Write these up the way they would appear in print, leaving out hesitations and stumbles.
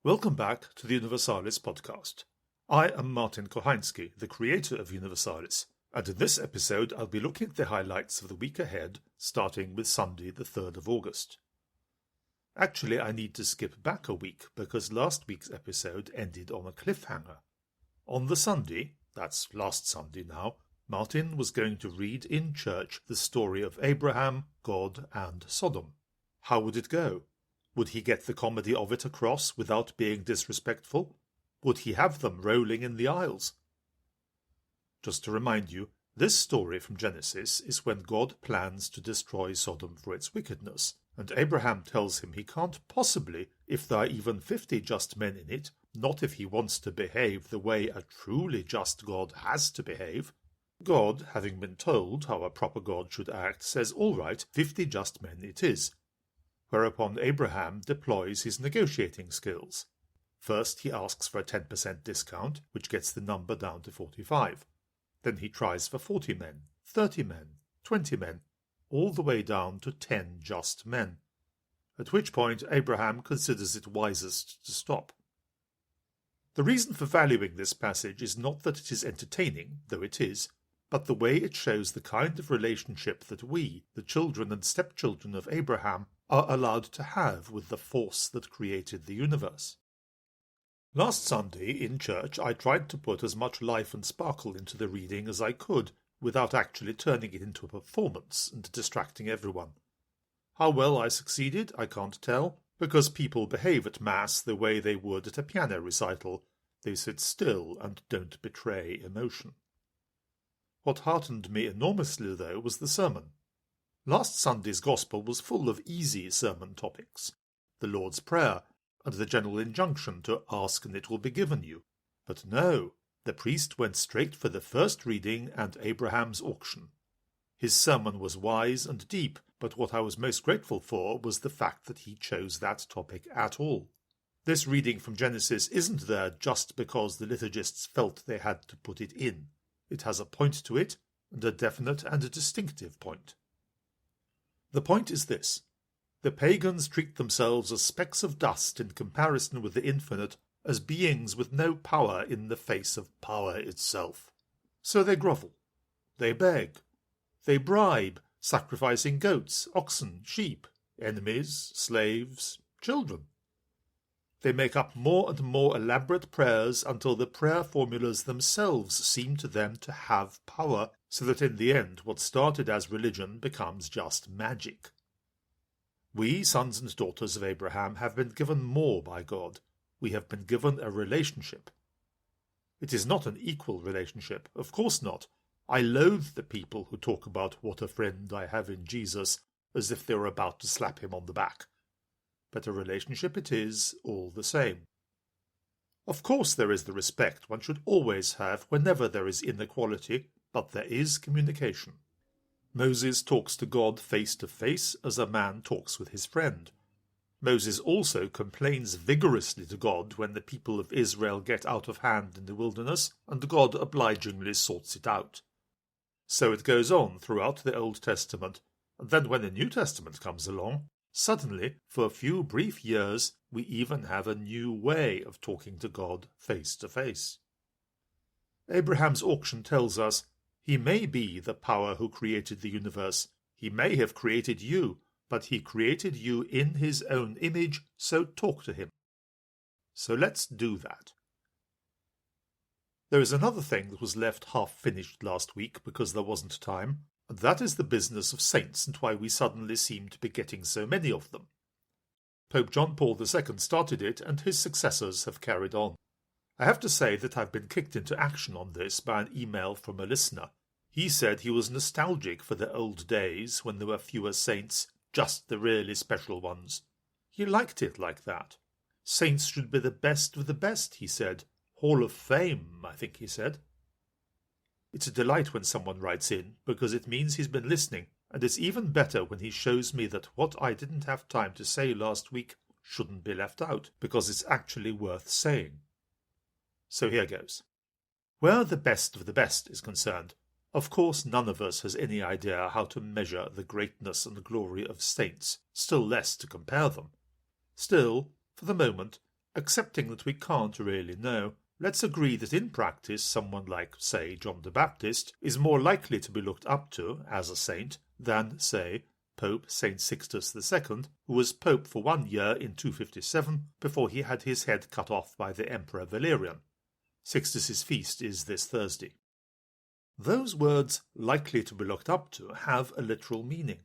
Welcome back to the Universalis podcast. I am Martin Kochański, the creator of Universalis, and in this episode I'll be looking at the highlights of the week ahead, starting with Sunday the 3rd of August. Actually, I need to skip back a week because last week's episode ended on a cliffhanger. On the Sunday, that's last Sunday now, Martin was going to read in church the story of Abraham, God, and Sodom. How would it go? Would he get the comedy of it across without being disrespectful? Would he have them rolling in the aisles? Just to remind you, this story from Genesis is when God plans to destroy Sodom for its wickedness, and Abraham tells him he can't possibly, if there are even 50 just men in it, not if he wants to behave the way a truly just God has to behave. God, having been told how a proper God should act, says, all right, 50 just men it is. Whereupon Abraham deploys his negotiating skills. First he asks for a 10% discount, which gets the number down to 45. Then he tries for 40 men, 30 men, 20 men, all the way down to 10 just men. At which point Abraham considers it wisest to stop. The reason for valuing this passage is not that it is entertaining, though it is, but the way it shows the kind of relationship that we, the children and stepchildren of Abraham, are allowed to have with the force that created the universe. Last Sunday, in church, I tried to put as much life and sparkle into the reading as I could, without actually turning it into a performance and distracting everyone. How well I succeeded, I can't tell, because people behave at Mass the way they would at a piano recital. They sit still and don't betray emotion. What heartened me enormously, though, was the sermon. Last Sunday's Gospel was full of easy sermon topics, the Lord's Prayer, and the general injunction to ask and it will be given you. But no, the priest went straight for the first reading and Abraham's auction. His sermon was wise and deep, but what I was most grateful for was the fact that he chose that topic at all. This reading from Genesis isn't there just because the liturgists felt they had to put it in. It has a point to it, and a definite and a distinctive point. The point is this. The pagans treat themselves as specks of dust in comparison with the infinite, as beings with no power in the face of power itself. So they grovel. They beg. They bribe, sacrificing goats, oxen, sheep, enemies, slaves, children. They make up more and more elaborate prayers until the prayer formulas themselves seem to them to have power, so that in the end what started as religion becomes just magic. We, sons and daughters of Abraham, have been given more by God. We have been given a relationship. It is not an equal relationship, of course not. I loathe the people who talk about what a friend I have in Jesus, as if they were about to slap him on the back. But a relationship it is, all the same. Of course there is the respect one should always have whenever there is inequality, but there is communication. Moses talks to God face to face as a man talks with his friend. Moses also complains vigorously to God when the people of Israel get out of hand in the wilderness, and God obligingly sorts it out. So it goes on throughout the Old Testament, and then when the New Testament comes along, suddenly, for a few brief years, we even have a new way of talking to God face to face. Abraham's auction tells us, he may be the power who created the universe. He may have created you, but he created you in his own image, so talk to him. So let's do that. There is another thing that was left half-finished last week because there wasn't time, and that is the business of saints and why we suddenly seem to be getting so many of them. Pope John Paul II started it, and his successors have carried on. I have to say that I've been kicked into action on this by an email from a listener. He said he was nostalgic for the old days when there were fewer saints, just the really special ones. He liked it like that. Saints should be the best of the best, he said. Hall of Fame, I think he said. It's a delight when someone writes in, because it means he's been listening, and it's even better when he shows me that what I didn't have time to say last week shouldn't be left out, because it's actually worth saying. So here goes. Where the best of the best is concerned, of course none of us has any idea how to measure the greatness and glory of saints, still less to compare them. Still, for the moment, accepting that we can't really know, let's agree that in practice someone like, say, John the Baptist is more likely to be looked up to as a saint than, say, Pope St. Sixtus II, who was pope for 1 year in 257 before he had his head cut off by the Emperor Valerian. Sixtus's feast is this Thursday. Those words, likely to be looked up to, have a literal meaning.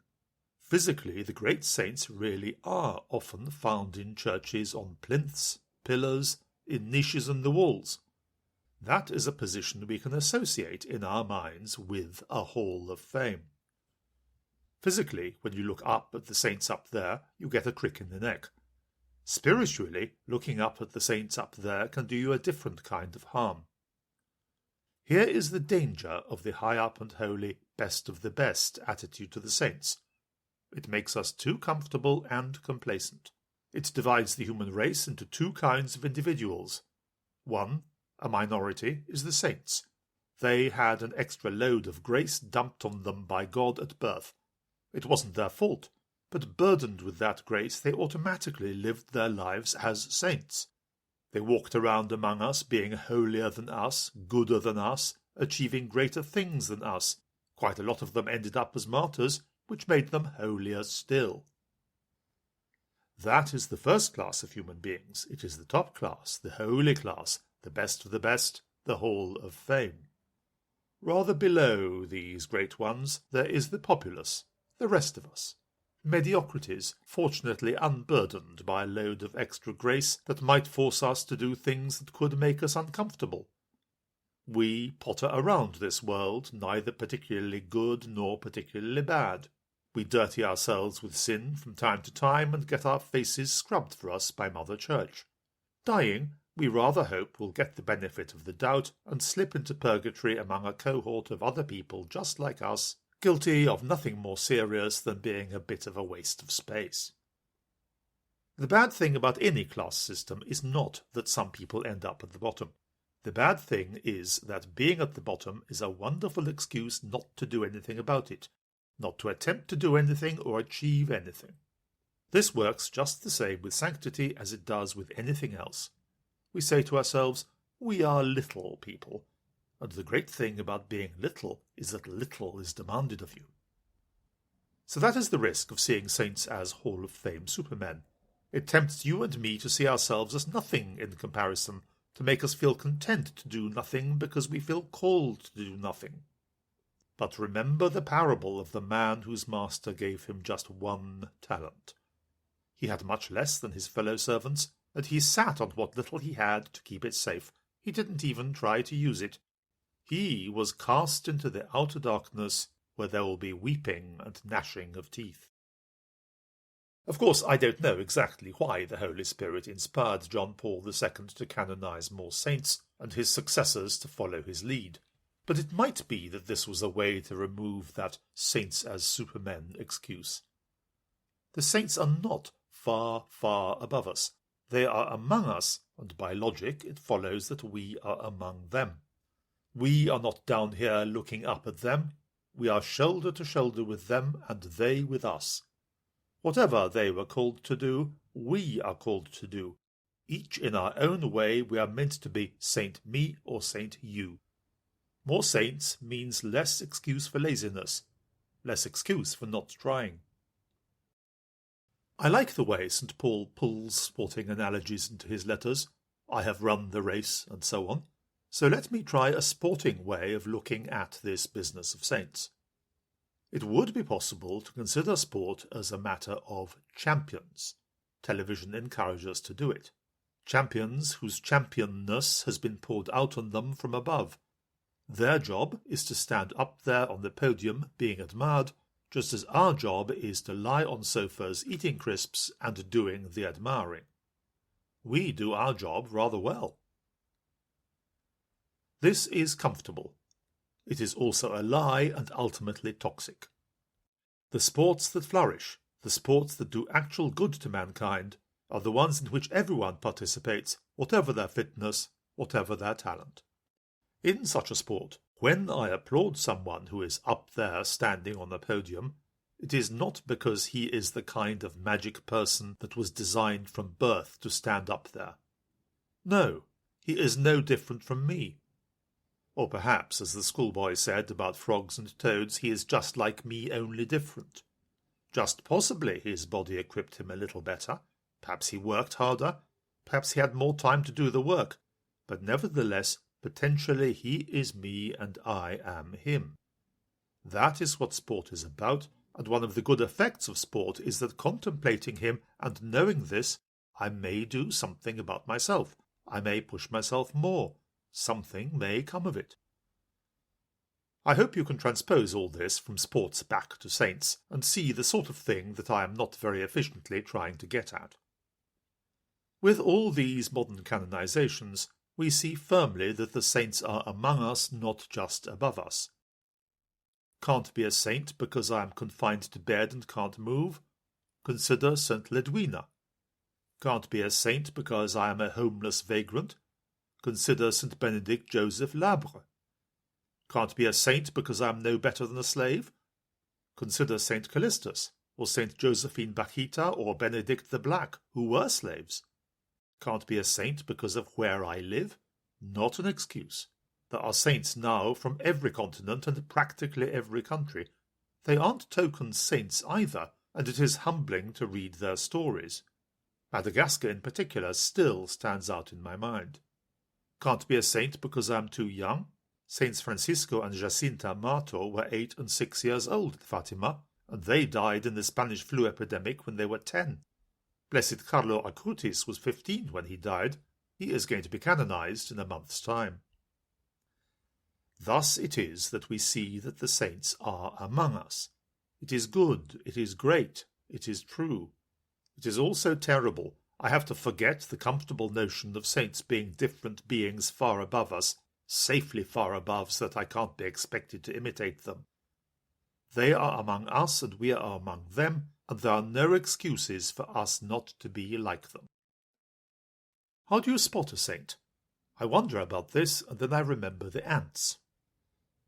Physically, the great saints really are often found in churches on plinths, pillars, in niches in the walls. That is a position we can associate in our minds with a Hall of Fame. Physically, when you look up at the saints up there, you get a crick in the neck. Spiritually, looking up at the saints up there can do you a different kind of harm. Here is the danger of the high up and holy, best of the best attitude to the saints. It makes us too comfortable and complacent. It divides the human race into two kinds of individuals. One, a minority, is the saints. They had an extra load of grace dumped on them by God at birth. It wasn't their fault, but burdened with that grace, they automatically lived their lives as saints. They walked around among us, being holier than us, gooder than us, achieving greater things than us. Quite a lot of them ended up as martyrs, which made them holier still. That is the first class of human beings. It is the top class, the holy class, the best of the best, the Hall of Fame. Rather below these great ones there is the populace, the rest of us. Mediocrities, fortunately unburdened by a load of extra grace that might force us to do things that could make us uncomfortable. We potter around this world, neither particularly good nor particularly bad. We dirty ourselves with sin from time to time and get our faces scrubbed for us by Mother Church. Dying, we rather hope we'll get the benefit of the doubt and slip into purgatory among a cohort of other people just like us, guilty of nothing more serious than being a bit of a waste of space. The bad thing about any class system is not that some people end up at the bottom. The bad thing is that being at the bottom is a wonderful excuse not to do anything about it, not to attempt to do anything or achieve anything. This works just the same with sanctity as it does with anything else. We say to ourselves, we are little people, and the great thing about being little is that little is demanded of you. So that is the risk of seeing saints as Hall of Fame supermen. It tempts you and me to see ourselves as nothing in comparison, to make us feel content to do nothing because we feel called to do nothing. But remember the parable of the man whose master gave him just 1 talent. He had much less than his fellow servants, and he sat on what little he had to keep it safe. He didn't even try to use it. He was cast into the outer darkness, where there will be weeping and gnashing of teeth. Of course, I don't know exactly why the Holy Spirit inspired John Paul II to canonize more saints, and his successors to follow his lead. But it might be that this was a way to remove that saints as supermen excuse. The saints are not far, far above us. They are among us, and by logic it follows that we are among them. We are not down here looking up at them. We are shoulder to shoulder with them, and they with us. Whatever they were called to do, we are called to do. Each in our own way we are meant to be Saint Me or Saint You. More saints means less excuse for laziness, less excuse for not trying. I like the way St. Paul pulls sporting analogies into his letters. I have run the race, and so on. So let me try a sporting way of looking at this business of saints. It would be possible to consider sport as a matter of champions. Television encourages us to do it. Champions whose championness has been poured out on them from above. Their job is to stand up there on the podium being admired, just as our job is to lie on sofas eating crisps and doing the admiring. We do our job rather well. This is comfortable. It is also a lie and ultimately toxic. The sports that flourish, the sports that do actual good to mankind, are the ones in which everyone participates, whatever their fitness, whatever their talent. In such a sport, when I applaud someone who is up there standing on the podium, it is not because he is the kind of magic person that was designed from birth to stand up there. No, he is no different from me. Or perhaps, as the schoolboy said about frogs and toads, he is just like me, only different. Just possibly his body equipped him a little better. Perhaps he worked harder. Perhaps he had more time to do the work. But nevertheless, potentially he is me and I am him. That is what sport is about, and one of the good effects of sport is that contemplating him and knowing this, I may do something about myself. I may push myself more. Something may come of it. I hope you can transpose all this from sports back to saints and see the sort of thing that I am not very efficiently trying to get at. With all these modern canonizations, we see firmly that the saints are among us, not just above us. Can't be a saint because I am confined to bed and can't move? Consider St. Ledwina. Can't be a saint because I am a homeless vagrant? Consider St. Benedict Joseph Labre. Can't be a saint because I am no better than a slave? Consider St. Callistus, or St. Josephine Bakhita, or Benedict the Black, who were slaves. Can't be a saint because of where I live? Not an excuse. There are saints now from every continent and practically every country. They aren't token saints either, and it is humbling to read their stories. Madagascar in particular still stands out in my mind. Can't be a saint because I am too young? Saints Francisco and Jacinta Marto were 8 and 6 years old at Fatima, and they died in the Spanish flu epidemic when they were 10. Blessed Carlo Acutis was 15 when he died. He is going to be canonized in a month's time. Thus it is that we see that the saints are among us. It is good, it is great, it is true. It is also terrible. I have to forget the comfortable notion of saints being different beings far above us, safely far above so that I can't be expected to imitate them. They are among us and we are among them, and there are no excuses for us not to be like them. How do you spot a saint? I wonder about this, and then I remember the ants.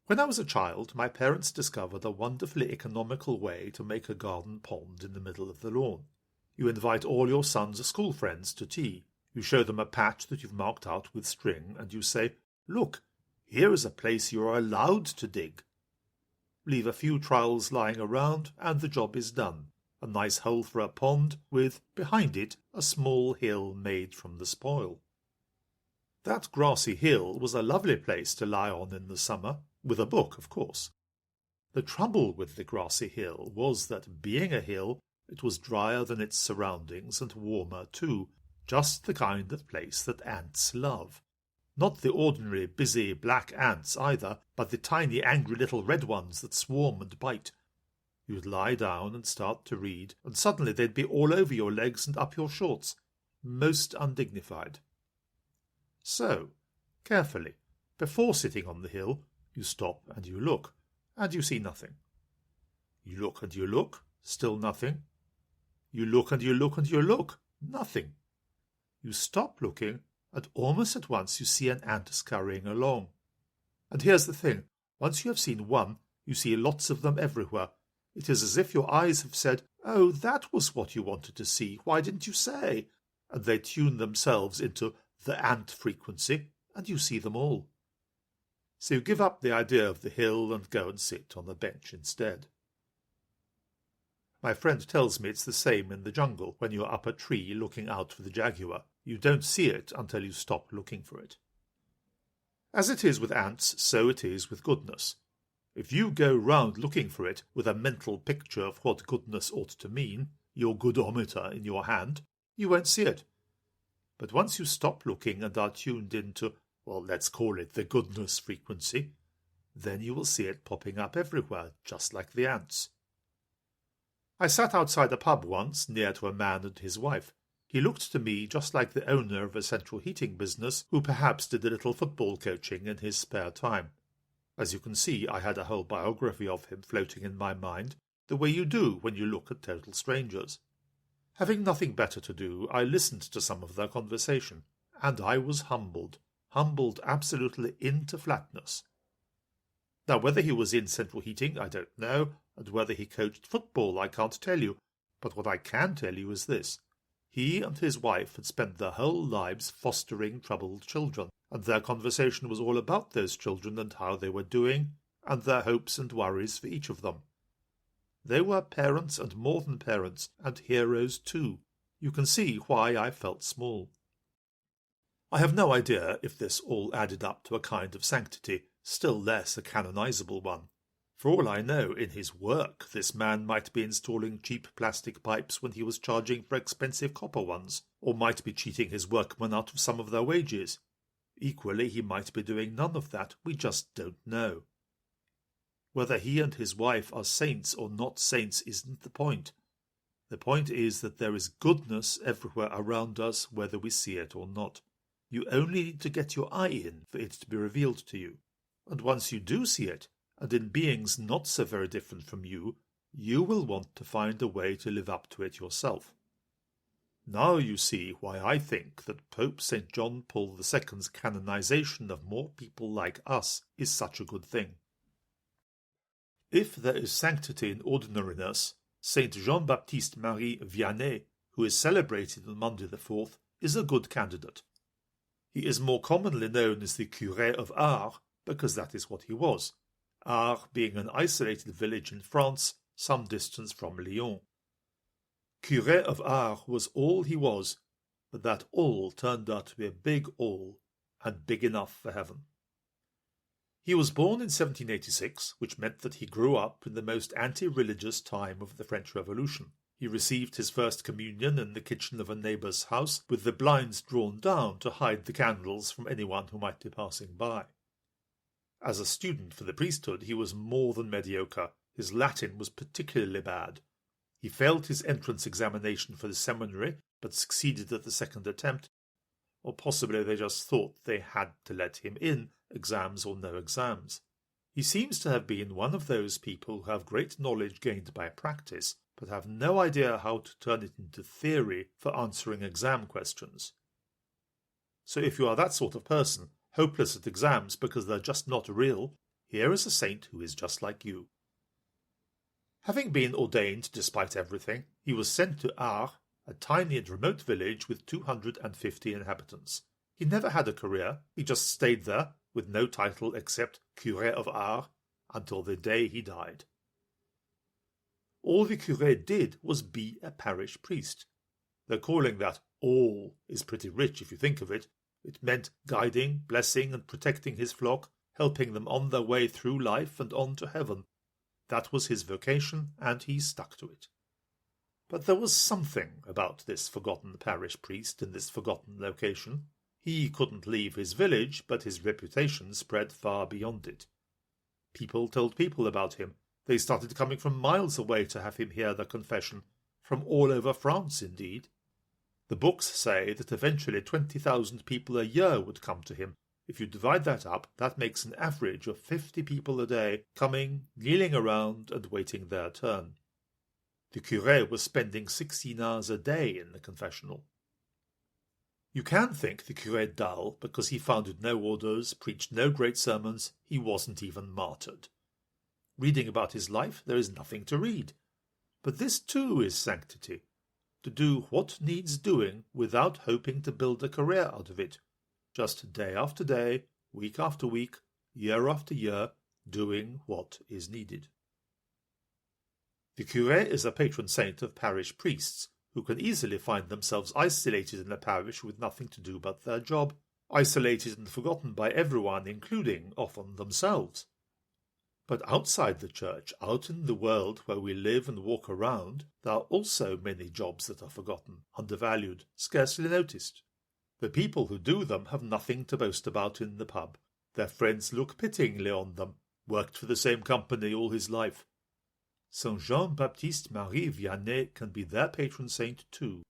When I was a child, my parents discovered a wonderfully economical way to make a garden pond in the middle of the lawn. You invite all your son's school friends to tea. You show them a patch that you've marked out with string, and you say, "Look, here is a place you are allowed to dig." Leave a few trowels lying around, and the job is done. A nice hole for a pond, with, behind it, a small hill made from the spoil. That grassy hill was a lovely place to lie on in the summer, with a book, of course. The trouble with the grassy hill was that, being a hill, it was drier than its surroundings and warmer too, just the kind of place that ants love. Not the ordinary busy black ants either, but the tiny angry little red ones that swarm and bite. You'd lie down and start to read, and suddenly they'd be all over your legs and up your shorts. Most undignified. So, carefully, before sitting on the hill, you stop and you look see nothing. You look and you look, still nothing. You look and you look and you look, nothing. You stop looking, and almost at once you see an ant scurrying along. And here's the thing, once you have seen one, you see lots of them everywhere. It is as if your eyes have said, "Oh, that was what you wanted to see, why didn't you say?" And they tune themselves into the ant frequency, and you see them all. So you give up the idea of the hill and go and sit on the bench instead. My friend tells me it's the same in the jungle when you're up a tree looking out for the jaguar. You don't see it until you stop looking for it. As it is with ants, so it is with goodness. If you go round looking for it with a mental picture of what goodness ought to mean, your goodometer in your hand, you won't see it. But once you stop looking and are tuned into, well, let's call it the goodness frequency, then you will see it popping up everywhere, just like the ants. I sat outside a pub once, near to a man and his wife. He looked to me just like the owner of a central heating business, who perhaps did a little football coaching in his spare time. As you can see, I had a whole biography of him floating in my mind, the way you do when you look at total strangers. Having nothing better to do, I listened to some of their conversation, and I was humbled absolutely into flatness. Now, whether he was in central heating, I don't know, and whether he coached football, I can't tell you, but what I can tell you is this. He and his wife had spent their whole lives fostering troubled children, and their conversation was all about those children and how they were doing, and their hopes and worries for each of them. They were parents and more than parents, and heroes too. You can see why I felt small. I have no idea if this all added up to a kind of sanctity, still less a canonizable one. For all I know, in his work, this man might be installing cheap plastic pipes when he was charging for expensive copper ones, or might be cheating his workmen out of some of their wages. Equally, he might be doing none of that, we just don't know. Whether he and his wife are saints or not saints isn't the point. The point is that there is goodness everywhere around us, whether we see it or not. You only need to get your eye in for it to be revealed to you. And once you do see it, and in beings not so very different from you, you will want to find a way to live up to it yourself. Now you see why I think that Pope St. John Paul II's canonization of more people like us is such a good thing. If there is sanctity in ordinariness, St. Jean-Baptiste Marie Vianney, who is celebrated on Monday the 4th, is a good candidate. He is more commonly known as the Curé of Ars, because that is what he was, Ars being an isolated village in France, some distance from Lyon. Curé of Ars was all he was, but that all turned out to be a big all, and big enough for heaven. He was born in 1786, which meant that he grew up in the most anti-religious time of the French Revolution. He received his first communion in the kitchen of a neighbour's house, with the blinds drawn down to hide the candles from anyone who might be passing by. As a student for the priesthood, he was more than mediocre. His Latin was particularly bad. He failed his entrance examination for the seminary, but succeeded at the second attempt, or possibly they just thought they had to let him in, exams or no exams. He seems to have been one of those people who have great knowledge gained by practice, but have no idea how to turn it into theory for answering exam questions. So if you are that sort of person, hopeless at exams because they're just not real, here is a saint who is just like you. Having been ordained despite everything, he was sent to Ars, a tiny and remote village with 250 inhabitants. He never had a career, he just stayed there, with no title except Curé of Ars, until the day he died. All the curé did was be a parish priest. Though calling that all is pretty rich if you think of it. It meant guiding, blessing and protecting his flock, helping them on their way through life and on to heaven. That was his vocation, and he stuck to it. But there was something about this forgotten parish priest in this forgotten location. He couldn't leave his village, but his reputation spread far beyond it. People told people about him. They started coming from miles away to have him hear their confession, from all over France indeed. The books say that eventually 20,000 people a year would come to him. If you divide that up, that makes an average of 50 people a day coming, kneeling around and waiting their turn. The curé was spending 16 hours a day in the confessional. You can think the curé dull because he founded no orders, preached no great sermons, he wasn't even martyred. Reading about his life, there is nothing to read. But this too is sanctity, to do what needs doing without hoping to build a career out of it, just day after day, week after week, year after year, doing what is needed. The curé is a patron saint of parish priests, who can easily find themselves isolated in a parish with nothing to do but their job, isolated and forgotten by everyone, including often themselves. But outside the church, out in the world where we live and walk around, there are also many jobs that are forgotten, undervalued, scarcely noticed. The people who do them have nothing to boast about in the pub. Their friends look pityingly on them, worked for the same company all his life. Saint Jean-Baptiste Marie Vianney can be their patron saint too.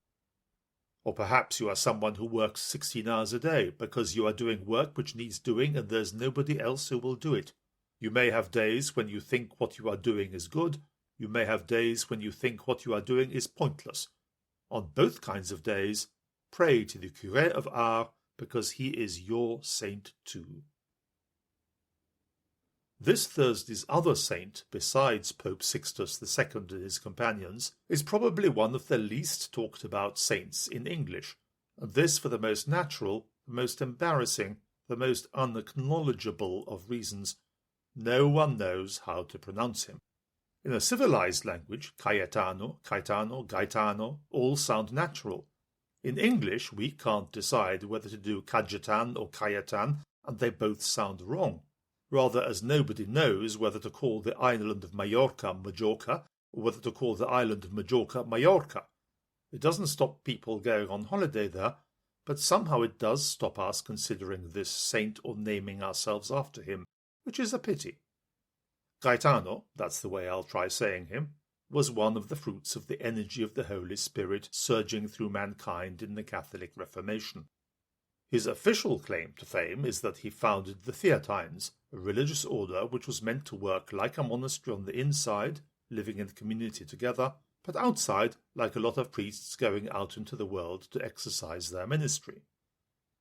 Or perhaps you are someone who works 16 hours a day because you are doing work which needs doing and there's nobody else who will do it. You may have days when you think what you are doing is good. You may have days when you think what you are doing is pointless. On both kinds of days, pray to the Curé of Ars because he is your saint too. This Thursday's other saint, besides Pope Sixtus II and his companions, is probably one of the least talked about saints in English, and this for the most natural, the most embarrassing, the most unacknowledgeable of reasons. No one knows how to pronounce him. In a civilized language, Cayetano, Caetano, Gaetano all sound natural. In English, we can't decide whether to do Cajetan or Cayetan, and they both sound wrong. Rather as nobody knows whether to call the island of Majorca Majorca, or whether to call the island of Majorca Mallorca. It doesn't stop people going on holiday there, but somehow it does stop us considering this saint or naming ourselves after him, which is a pity. Gaetano, that's the way I'll try saying him, was one of the fruits of the energy of the Holy Spirit surging through mankind in the Catholic Reformation. His official claim to fame is that he founded the Theatines, a religious order which was meant to work like a monastery on the inside, living in community together, but outside like a lot of priests going out into the world to exercise their ministry.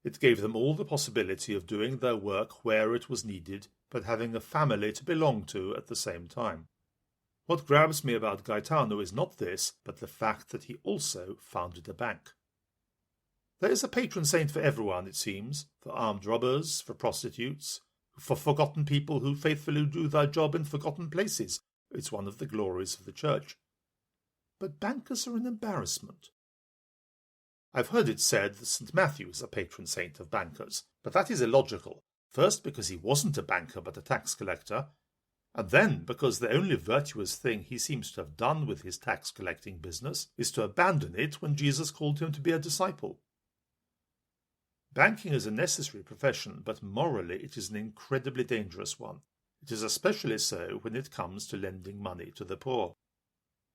It gave them all the possibility of doing their work where it was needed, but having a family to belong to at the same time. What grabs me about Gaetano is not this, but the fact that he also founded a bank. There is a patron saint for everyone, it seems, for armed robbers, for prostitutes, for forgotten people who faithfully do their job in forgotten places. It's one of the glories of the Church. But bankers are an embarrassment. I've heard it said that St. Matthew is a patron saint of bankers, but that is illogical, first because he wasn't a banker but a tax collector, and then because the only virtuous thing he seems to have done with his tax-collecting business is to abandon it when Jesus called him to be a disciple. Banking is a necessary profession, but morally it is an incredibly dangerous one. It is especially so when it comes to lending money to the poor.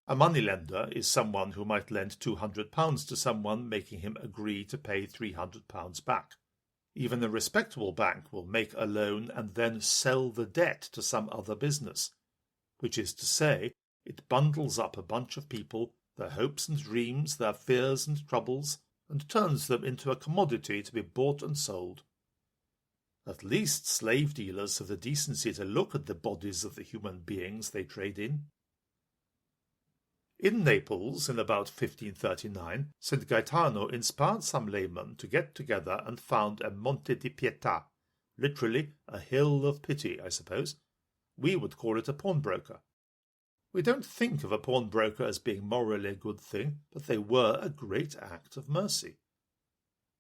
A moneylender is someone who might lend £200 to someone, making him agree to pay £300 back. Even a respectable bank will make a loan and then sell the debt to some other business, which is to say, it bundles up a bunch of people, their hopes and dreams, their fears and troubles, and turns them into a commodity to be bought and sold. At least slave dealers have the decency to look at the bodies of the human beings they trade in. In Naples, in about 1539, St. Gaetano inspired some laymen to get together and found a Monte di Pietà, literally a hill of pity, I suppose. We would call it a pawnbroker. We don't think of a pawnbroker as being morally a good thing, but they were a great act of mercy.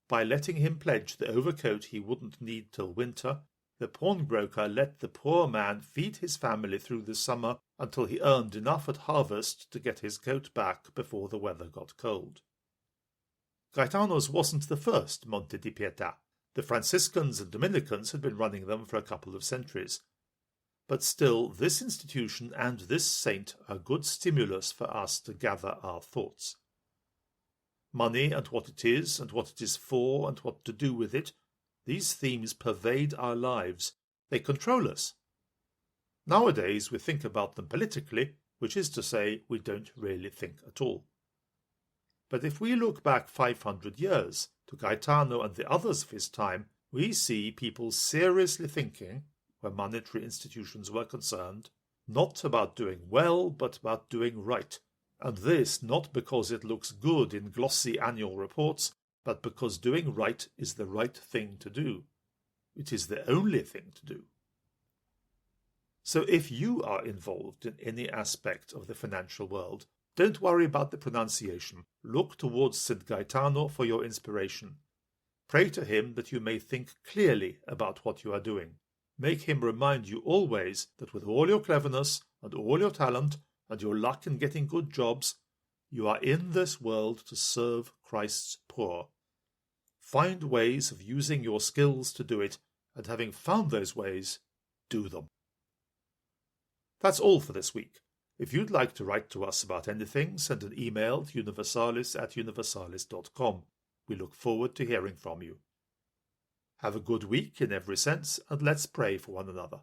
By letting him pledge the overcoat he wouldn't need till winter, the pawnbroker let the poor man feed his family through the summer until he earned enough at harvest to get his coat back before the weather got cold. Gaetano's wasn't the first Monte di Pietà. The Franciscans and Dominicans had been running them for a couple of centuries. But still, this institution and this saint are good stimulus for us to gather our thoughts. Money and what it is for and what to do with it, these themes pervade our lives. They control us. Nowadays we think about them politically, which is to say we don't really think at all. But if we look back 500 years to Gaetano and the others of his time, we see people seriously thinking, where monetary institutions were concerned, not about doing well, but about doing right, and this not because it looks good in glossy annual reports, but because doing right is the right thing to do. It is the only thing to do. So if you are involved in any aspect of the financial world, don't worry about the pronunciation. Look towards St. Gaetano for your inspiration. Pray to him that you may think clearly about what you are doing. Make him remind you always that with all your cleverness and all your talent and your luck in getting good jobs, you are in this world to serve Christ's poor. Find ways of using your skills to do it, and having found those ways, do them. That's all for this week. If you'd like to write to us about anything, send an email to universalis@universalis.com. We look forward to hearing from you. Have a good week in every sense, and let's pray for one another.